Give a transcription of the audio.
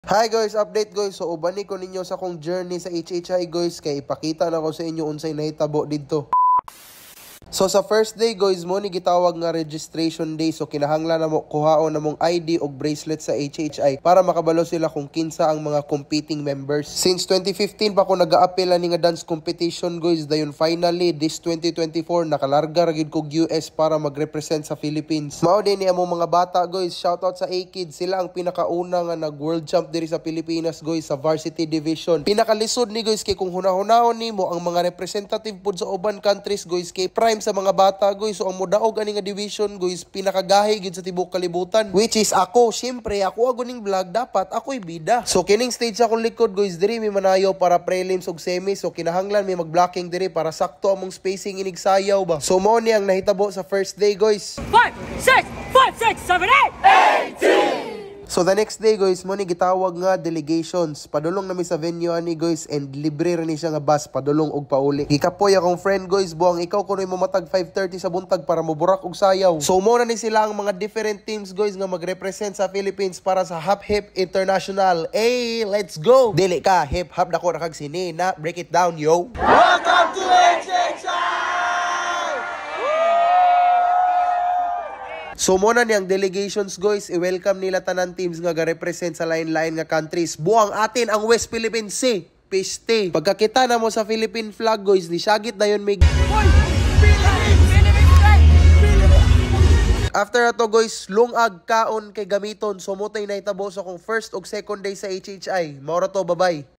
Hi guys, update guys. So ubani ko ninyo sa akong journey sa HHI guys kay ipakita na ko sa inyo unsay nahitabo didto. So sa first day guys mo ni gitawag nga registration day, so kinahanglan namo kuhaon namong ID og bracelet sa HHI para makabalo sila kung kinsa ang mga competing members. Since 2015 pa ko nag-a-appel ani nga dance competition guys, dayon finally this 2024 nakalarga ra gid kog US para magrepresent sa Philippines. Mao din ni among mga bata guys, shoutout sa A-Kids, sila ang pinakauna nga nag-world champ diri sa Pilipinas guys sa varsity division. Pinakalisod ni guys kay kung hunahunahon nimo ang mga representative pud sa uban countries guys kay prime sa mga bata guys, so ang modaog ani nga division guys pinakagahi gid sa tibok kalibutan, which is ako. Syempre ako aguning vlog, dapat ako'y bida. So kining stage sa akong likod guys, diri may manayo para prelims ug semis, so kinahanglan may mag-blocking diri para sakto among spacing inig sayaw ba. So mao ni ang nahitabo sa first day guys. 5, 6, 7, 8, 18. So the next day guys, mo ni gitawag nga delegations. Padulong nami sa venue ani guys, and libre ra ni siya nga bus padulong og pauli. Gikapoy akong friend guys, buang ikaw kunoy mo matag 5:30 sa buntag para moburak og sayaw. So mo na ni sila ang mga different teams guys nga magrepresent sa Philippines para sa Hop Hip International. Hey, let's go. Dili ka hip hop dako ra kag sini na, break it down yo. Welcome to HHI! So mo na niyang delegations guys, i-welcome nila tanan teams nga ga-represent sa lain-lain nga countries. Buang atin ang West Philippine Sea. Piste. Pagkakita na mo sa Philippine flag guys, ni Shagit dayon mig. After ato guys, lungag kaon kay gamiton. So mo tay nahitabo sa akong first ug second day sa HHI. Maura to, bye-bye.